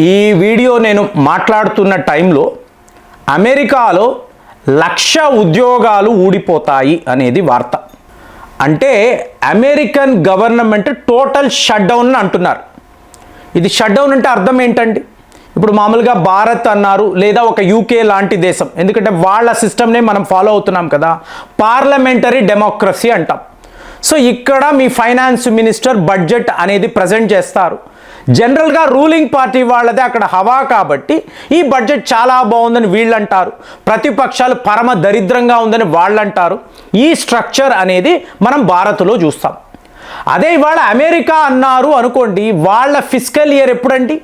ఈ వీడియో నేను మాట్లాడుతున్న టైంలో అమెరికాలో 1,00,000 ఉద్యోగాలు ఊడిపోతాయి అనేది వార్త. అంటే American government total shut down అంటున్నారు. ఇది షట్ డౌన్ అంటే అర్థం ఏంటండి? ఇప్పుడు మామూలుగా భారత్ అన్నారు, లేదా ఒక యూకే లాంటి దేశం, ఎందుకంటే వాళ్ళ సిస్టమ్నే మనం ఫాలో అవుతున్నాం కదా, పార్లమెంటరీ డెమోక్రసీ అంటాం. సో ఇక్కడ మీ ఫైనాన్స్ మినిస్టర్ బడ్జెట్ అనేది ప్రజెంట్ చేస్తారు. జనరల్గా రూలింగ్ పార్టీ వాళ్ళదే అక్కడ హవా కాబట్టి ఈ బడ్జెట్ చాలా బాగుందని వీళ్ళు అంటారు, ప్రతిపక్షాలు పరమ దరిద్రంగా ఉందని వాళ్ళు అంటారు. ఈ స్ట్రక్చర్ అనేది మనం భారత్లో చూస్తాం. అదే ఇవాళ అమెరికా అన్నారు అనుకోండి, వాళ్ళ ఫిస్కల్ ఇయర్ ఎప్పుడండి?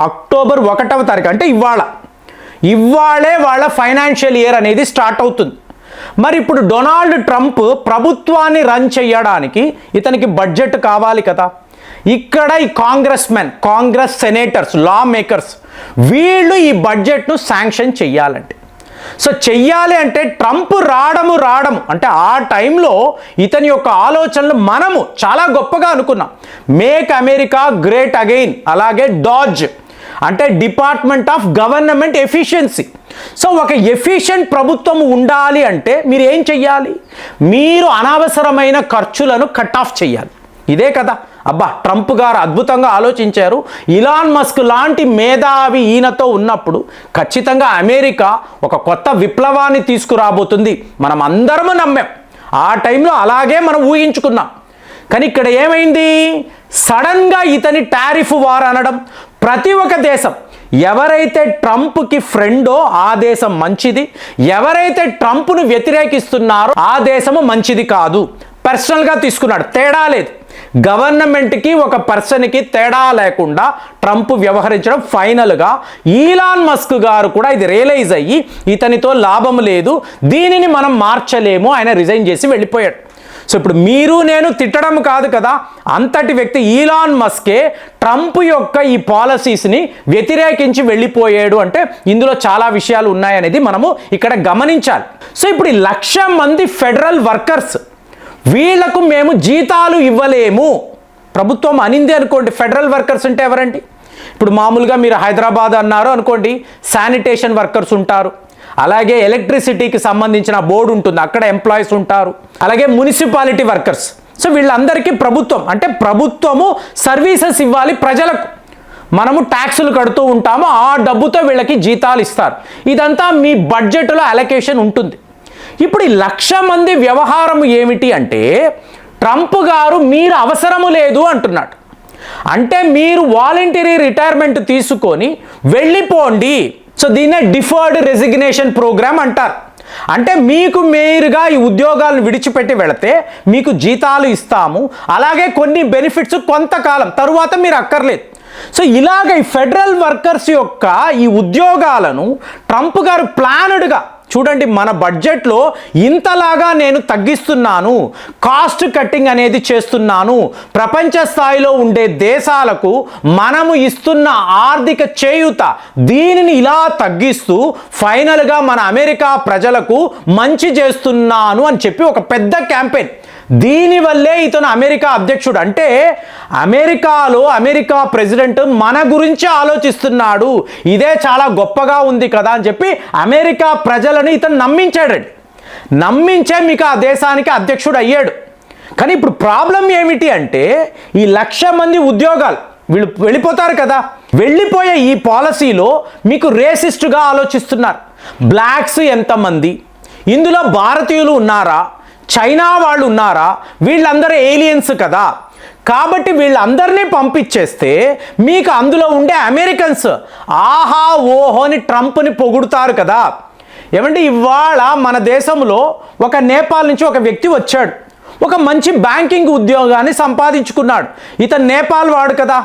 అక్టోబర్ 1వ తారీఖు, అంటే ఇవాళే వాళ్ళ ఫైనాన్షియల్ ఇయర్ అనేది స్టార్ట్ అవుతుంది. మరి ఇప్పుడు డొనాల్డ్ ట్రంప్ ప్రభుత్వాన్ని రన్ చేయడానికి ఇతనికి బడ్జెట్ కావాలి కదా. ఇక్కడ ఈ కాంగ్రెస్ సెనేటర్స్, లా మేకర్స్ వీళ్ళు ఈ బడ్జెట్ను శాంక్షన్ చెయ్యాలంటే, సో చెయ్యాలి అంటే ట్రంప్ రావడము అంటే ఆ టైంలో ఇతని యొక్క ఆలోచనలు మనము చాలా గొప్పగా అనుకున్నాం. మేక్ అమెరికా గ్రేట్ అగైన్, అలాగే డాజ్ అంటే department of government efficiency. So ఒక ఎఫిషియెంట్ ప్రభుత్వం ఉండాలి అంటే మీరు ఏం చెయ్యాలి? మీరు అనవసరమైన ఖర్చులను కట్ ఆఫ్ చేయాలి. ఇదే కదా. అబ్బా, ట్రంప్ గారు అద్భుతంగా ఆలోచించారు. ఇలాన్ మస్క్ లాంటి మేధావి ఈయనతో ఉన్నప్పుడు ఖచ్చితంగా అమెరికా ఒక కొత్త విప్లవాన్ని తీసుకురాబోతుంది, మనం అందరము నమ్మాం. ఆ టైంలో అలాగే మనం ఊహించుకున్నాం. కానీ ఇక్కడ ఏమైంది? సడన్గా ఇతని టారిఫ్ వార్ అనడం. ప్రతి ఒక్క దేశం ఎవరైతే ట్రంప్కి ఫ్రెండో ఆ దేశం మంచిది, ఎవరైతే ట్రంప్ను వ్యతిరేకిస్తున్నారో ఆ దేశము మంచిది కాదు. పర్సనల్గా తీసుకున్నాడు, తేడా లేదు. గవర్నమెంట్కి ఒక పర్సన్కి తేడా లేకుండా ట్రంప్ వ్యవహరించడం. ఫైనల్గా ఈలాన్ మస్క్ గారు కూడా ఇది రియలైజ్ అయ్యి ఇతనితో లాభం లేదు, దీనిని మనం మార్చలేము, ఆయన రిజైన్ చేసి వెళ్ళిపోయాడు. సో ఇప్పుడు మీరు నేను తిట్టడం కాదు కదా, అంతటి వ్యక్తి ఈలాన్ మస్కే ట్రంప్ యొక్క ఈ పాలసీస్ని వ్యతిరేకించి వెళ్ళిపోయాడు. అంటే ఇందులో చాలా విషయాలు ఉన్నాయనేది మనము ఇక్కడ గమనించాలి. సో ఇప్పుడు 1,00,000 మంది ఫెడరల్ వర్కర్స్, వీళ్లకు మేము జీతాలు ఇవ్వలేము ప్రభుత్వం అనింది అనుకోండి. ఫెడరల్ వర్కర్స్ అంటే ఎవరండి? ఇప్పుడు మామూలుగా మీరు హైదరాబాద్ అన్నారు అనుకోండి, శానిటేషన్ వర్కర్స్ ఉంటారు, అలాగే ఎలక్ట్రిసిటీకి సంబంధించిన బోర్డు ఉంటుంది, అక్కడ ఎంప్లాయీస్ ఉంటారు, అలాగే మున్సిపాలిటీ వర్కర్స్. సో వీళ్ళందరికీ ప్రభుత్వము సర్వీసెస్ ఇవ్వాలి ప్రజలకు. మనము ట్యాక్సులు కడుతూ ఉంటాము, ఆ డబ్బుతో వీళ్ళకి జీతాలు ఇస్తారు. ఇదంతా మీ బడ్జెట్లో అలొకేషన్ ఉంటుంది. ఇప్పుడు ఈ 1,00,000 మంది వ్యవహారం ఏమిటి అంటే, ట్రంప్ గారు మీరు అవసరము లేదు అంటున్నాడు. అంటే మీరు వాలంటరీ రిటైర్మెంట్ తీసుకొని వెళ్ళిపోండి. సో దీన్నే డిఫర్డ్ రెసిగ్నేషన్ ప్రోగ్రామ్ అంటారు. అంటే మీకు మీరుగా ఈ ఉద్యోగాలను విడిచిపెట్టి వెళితే మీకు జీతాలు ఇస్తాము, అలాగే కొన్ని బెనిఫిట్స్ కొంతకాలం తరువాత మీరు అక్కర్లేదు. సో ఇలాగ ఈ ఫెడరల్ వర్కర్స్ యొక్క ఈ ఉద్యోగాలను ట్రంప్ గారు ప్లాన్డ్గా, చూడండి మన బడ్జెట్లో ఇంతలాగా నేను తగ్గిస్తున్నాను, కాస్ట్ కట్టింగ్ అనేది చేస్తున్నాను, ప్రపంచ స్థాయిలో ఉండే దేశాలకు మనము ఇస్తున్న ఆర్థిక చేయూత దీనిని ఇలా తగ్గిస్తూ ఫైనల్గా మన అమెరికా ప్రజలకు మంచి చేస్తున్నాను అని చెప్పి ఒక పెద్ద క్యాంపెయిన్. దీనివల్లే ఇతను అమెరికా అధ్యక్షుడు. అంటే అమెరికా ప్రెసిడెంట్ మన గురించి ఆలోచిస్తున్నాడు, ఇదే చాలా గొప్పగా ఉంది కదా అని చెప్పి అమెరికా ప్రజలను ఇతను నమ్మించే మీకు ఆ దేశానికి అధ్యక్షుడు అయ్యాడు. కానీ ఇప్పుడు ప్రాబ్లం ఏమిటి అంటే, ఈ 1,00,000 మంది ఉద్యోగాలు వీళ్ళు వెళ్ళిపోతారు కదా, వెళ్ళిపోయే ఈ పాలసీలో మీకు రేసిస్ట్గా ఆలోచిస్తున్నారు. బ్లాక్స్ ఎంతమంది, ఇందులో భారతీయులు ఉన్నారా, చైనా వాళ్ళు ఉన్నారా, వీళ్ళందరూ ఏలియన్స్ కదా. కాబట్టి వీళ్ళందరినీ పంపించేస్తే మీకు అందులో ఉండే అమెరికన్స్ ఆహా ఓహో అని ట్రంప్ని పొగుడుతారు కదా. ఏమంటే ఇవాళ మన దేశంలో ఒక నేపాల్ నుంచి ఒక వ్యక్తి వచ్చాడు, ఒక మంచి బ్యాంకింగ్ ఉద్యోగాన్ని సంపాదించుకున్నాడు. ఇతను నేపాల్ వాడు కదా,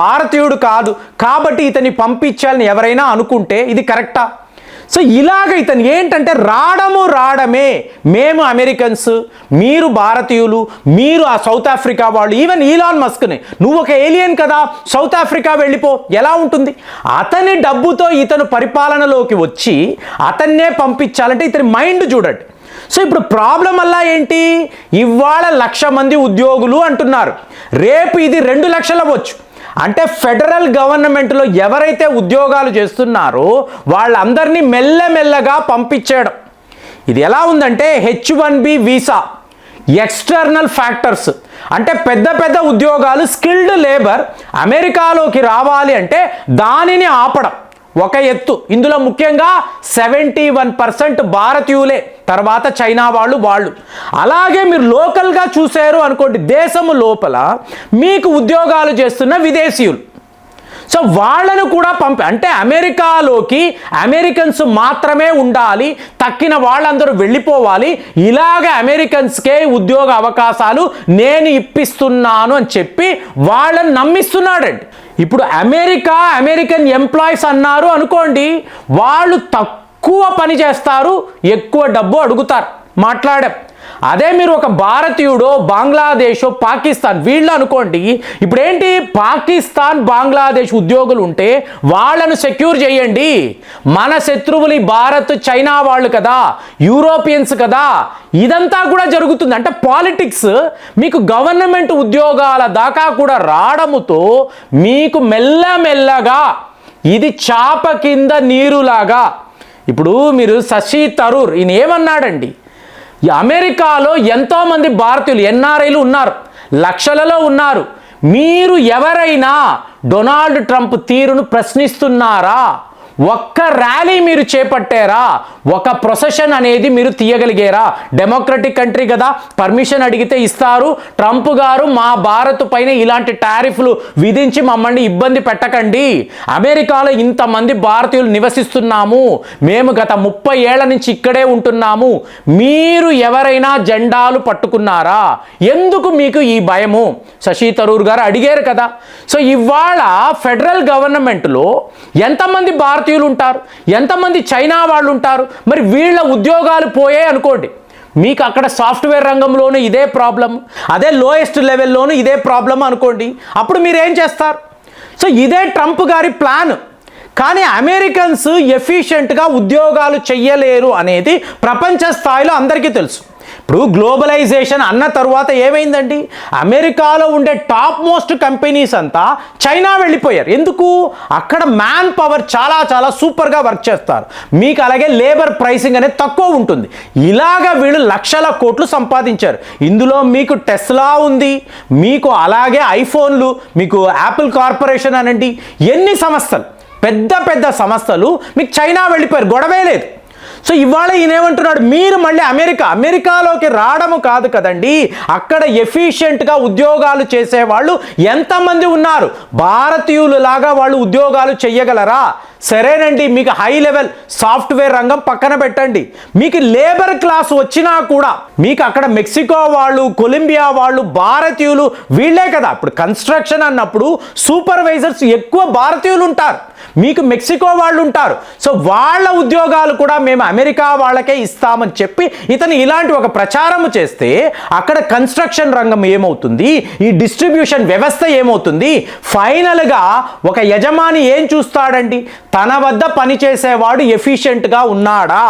భారతీయుడు కాదు. కాబట్టి ఇతన్ని పంపించాలని ఎవరైనా అనుకుంటే ఇది కరెక్టా? సో ఇలాగ ఇతను ఏంటంటే రావడమే, మేము అమెరికన్స్, మీరు భారతీయులు, మీరు ఆ సౌత్ ఆఫ్రికా వాళ్ళు, ఈవెన్ ఈలాన్ మస్క్ని నువ్వు ఒక ఏలియన్ కదా, సౌత్ ఆఫ్రికా వెళ్ళిపో, ఎలా ఉంటుంది? అతని డబ్బుతో ఇతను పరిపాలనలోకి వచ్చి అతన్నే పంపించాలంటే ఇతని మైండ్ చూడండి. సో ఇప్పుడు ప్రాబ్లం అలా ఏంటి? ఇవాళ 1,00,000 మంది ఉద్యోగులు అంటున్నారు, రేపు ఇది 2 లక్షలు అవ్వచ్చు. అంటే ఫెడరల్ గవర్నమెంట్లో ఎవరైతే ఉద్యోగాలు చేస్తున్నారో వాళ్ళందరినీ మెల్లమెల్లగా పంపించేయడం. ఇది ఎలా ఉందంటే H1B వీసా, ఎక్స్టర్నల్ ఫ్యాక్టర్స్, అంటే పెద్ద పెద్ద ఉద్యోగాలు, స్కిల్డ్ లేబర్ అమెరికాలోకి రావాలి అంటే దానిని ఆపడం ఒక ఎత్తు. ఇందులో ముఖ్యంగా 71% భారతీయులే, తర్వాత చైనా వాళ్ళు. అలాగే మీరు లోకల్గా చూశారు అనుకోండి, దేశము లోపల మీకు ఉద్యోగాలు చేస్తున్న విదేశీయులు, సో వాళ్ళను కూడా అంటే అమెరికాలోకి అమెరికన్స్ మాత్రమే ఉండాలి, తక్కిన వాళ్ళందరూ వెళ్ళిపోవాలి, ఇలాగ అమెరికన్స్కే ఉద్యోగ అవకాశాలు నేను ఇప్పిస్తున్నాను అని చెప్పి వాళ్ళని నమ్మిస్తున్నాడండి. ఇప్పుడు అమెరికన్ ఎంప్లాయీస్ అన్నారు అనుకోండి, వాళ్ళు తక్కువ పని చేస్తారు, ఎక్కువ డబ్బు అడుగుతారు. మాట్లాడాం. అదే మీరు ఒక భారతీయుడో, బంగ్లాదేశో, పాకిస్తాన్ వీళ్ళు అనుకోండి, ఇప్పుడు ఏంటి, పాకిస్తాన్, బంగ్లాదేశ్ ఉద్యోగులు ఉంటే వాళ్ళను సెక్యూర్ చేయండి. మన శత్రువులు భారత్, చైనా వాళ్ళు కదా, యూరోపియన్స్ కదా, ఇదంతా కూడా జరుగుతుంది. అంటే పాలిటిక్స్ మీకు గవర్నమెంట్ ఉద్యోగాల దాకా కూడా రావడంతో మీకు మెల్లమెల్లగా ఇది చాప కింద నీరులాగా. ఇప్పుడు మీరు శశి థరూర్ ఈయన ఏమన్నాడండి, అమెరికాలో ఎంతోమంది భారతీయులు ఎన్ఆర్ఐలు ఉన్నారు, లక్షలలో ఉన్నారు. మీరు ఎవరైనా డొనాల్డ్ ట్రంప్ తీరును ప్రశ్నిస్తున్నారా? ఒక్క ర్యాలీ మీరు చేపట్టారా? ఒక ప్రొసెషన్ అనేది మీరు తీయగలిగారా? డెమోక్రటిక్ కంట్రీ కదా, పర్మిషన్ అడిగితే ఇస్తారు. ట్రంప్ గారు మా భారత్ పైన ఇలాంటి టారిఫ్లు విధించి మమ్మల్ని ఇబ్బంది పెట్టకండి, అమెరికాలో ఇంతమంది భారతీయులు నివసిస్తున్నాము, మేము గత 30 ఏళ్ల నుంచి ఇక్కడే ఉంటున్నాము, మీరు ఎవరైనా జెండాలు పట్టుకున్నారా? ఎందుకు మీకు ఈ భయము? శశి థరూర్ గారు అడిగారు కదా. సో ఇవాళ ఫెడరల్ గవర్నమెంట్లో ఎంతమంది భారతీయులు ఉంటారు, ఎంతమంది చైనా వాళ్ళు ఉంటారు, మరి వీళ్ళ ఉద్యోగాలు పోయాయి అనుకోండి, మీకు అక్కడ సాఫ్ట్వేర్ రంగంలోనూ ఇదే ప్రాబ్లం, అదే లోయెస్ట్ లెవెల్లోనూ ఇదే ప్రాబ్లం అనుకోండి, అప్పుడు మీరు ఏం చేస్తారు? సో ఇదే ట్రంప్ గారి ప్లాన్. కానీ అమెరికన్స్ ఎఫిషియెంట్గా ఉద్యోగాలు చెయ్యలేరు అనేది ప్రపంచ స్థాయిలో అందరికీ తెలుసు. ఇప్పుడు గ్లోబలైజేషన్ అన్న తరువాత ఏమైందండి, అమెరికాలో ఉండే టాప్ మోస్ట్ కంపెనీస్ అంతా చైనా వెళ్ళిపోయారు. ఎందుకు? అక్కడ మ్యాన్ పవర్ చాలా సూపర్గా వర్క్ చేస్తారు, మీకు అలాగే లేబర్ ప్రైసింగ్ అనేది తక్కువ ఉంటుంది. ఇలాగా వీళ్ళు లక్షల కోట్లు సంపాదించారు. ఇందులో మీకు టెస్లా ఉంది, మీకు అలాగే ఐఫోన్లు, మీకు యాపిల్ కార్పొరేషన్ అనండి, ఎన్ని సంస్థలు, పెద్ద సంస్థలు మీకు చైనా వెళ్ళిపోయారు, గొడవే లేదు. సో ఇవాళ ఈయన ఏమంటున్నాడు, మీరు మళ్ళీ అమెరికాలోకి రావడము కాదు కదండి, అక్కడ ఎఫిషియెంట్గా ఉద్యోగాలు చేసేవాళ్ళు ఎంతమంది ఉన్నారు, భారతీయులు లాగా వాళ్ళు ఉద్యోగాలు చెయ్యగలరా? సరేనండి, మీకు హై లెవెల్ సాఫ్ట్వేర్ రంగం పక్కన పెట్టండి, మీకు లేబర్ క్లాస్ వచ్చినా కూడా మీకు అక్కడ మెక్సికో వాళ్ళు, కొలంబియా వాళ్ళు, భారతీయులు వీళ్ళే కదా. ఇప్పుడు కన్స్ట్రక్షన్ అన్నప్పుడు సూపర్వైజర్స్ ఎక్కువ భారతీయులు ఉంటారు, మీకు మెక్సికో వాళ్ళు ఉంటారు. సో వాళ్ళ ఉద్యోగాలు కూడా మేము అమెరికా వాళ్ళకే ఇస్తామని చెప్పి ఇతను ఇలాంటి ఒక ప్రచారం చేస్తే అక్కడ కన్స్ట్రక్షన్ రంగం ఏమవుతుంది, ఈ డిస్ట్రిబ్యూషన్ వ్యవస్థ ఏమవుతుంది? ఫైనల్గా ఒక యజమాని ఏం చూస్తాడండి, తన వద్ద పనిచేసేవాడు ఎఫిషియెంట్గా ఉన్నాడా,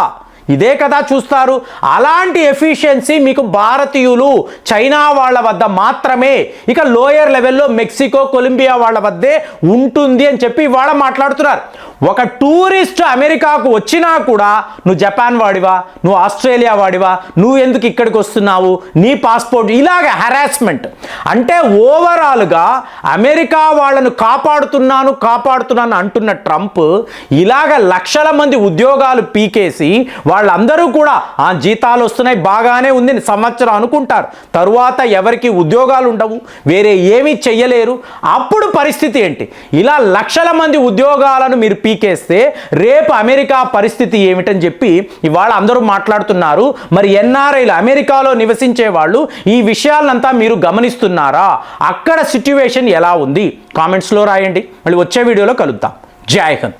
ఇదే కదా చూస్తారు. అలాంటి ఎఫిషియన్సీ మీకు భారతీయులు, చైనా వాళ్ళ వద్ద మాత్రమే, ఇక లోయర్ లెవెల్లో మెక్సికో, కొలంబియా వాళ్ళ వద్దే ఉంటుంది అని చెప్పి ఇవాళ మాట్లాడుతున్నారు. ఒక టూరిస్ట్ అమెరికాకు వచ్చినా కూడా నువ్వు జపాన్ వాడివా, నువ్వు ఆస్ట్రేలియా వాడివా, నువ్వు ఎందుకు ఇక్కడికి వస్తున్నావు, నీ పాస్పోర్ట్, ఇలాగ హెరాస్మెంట్. అంటే ఓవరాల్గా అమెరికా వాళ్ళను కాపాడుతున్నాను అంటున్న ట్రంప్ ఇలాగ లక్షల మంది ఉద్యోగాలు పీకేసి వాళ్ళందరూ కూడా ఆ జీతాలు వస్తున్నాయి, బాగానే ఉంది సంవత్సరం అనుకుంటారు, తరువాత ఎవరికి ఉద్యోగాలు ఉండవు, వేరే ఏమీ చెయ్యలేరు. అప్పుడు పరిస్థితి ఏంటి? ఇలా లక్షల మంది ఉద్యోగాలను మీరు పీకేస్తే రేపు అమెరికా పరిస్థితి ఏమిటని చెప్పి ఇవాళ అందరూ మాట్లాడుతున్నారు. మరి ఎన్ఆర్ఐలు, అమెరికాలో నివసించే వాళ్ళు ఈ విషయాలంతా మీరు గమనిస్తున్నారా? అక్కడ సిట్యువేషన్ ఎలా ఉంది? కామెంట్స్లో రాయండి. మళ్ళీ వచ్చే వీడియోలో కలుద్దాం. జై హింద్.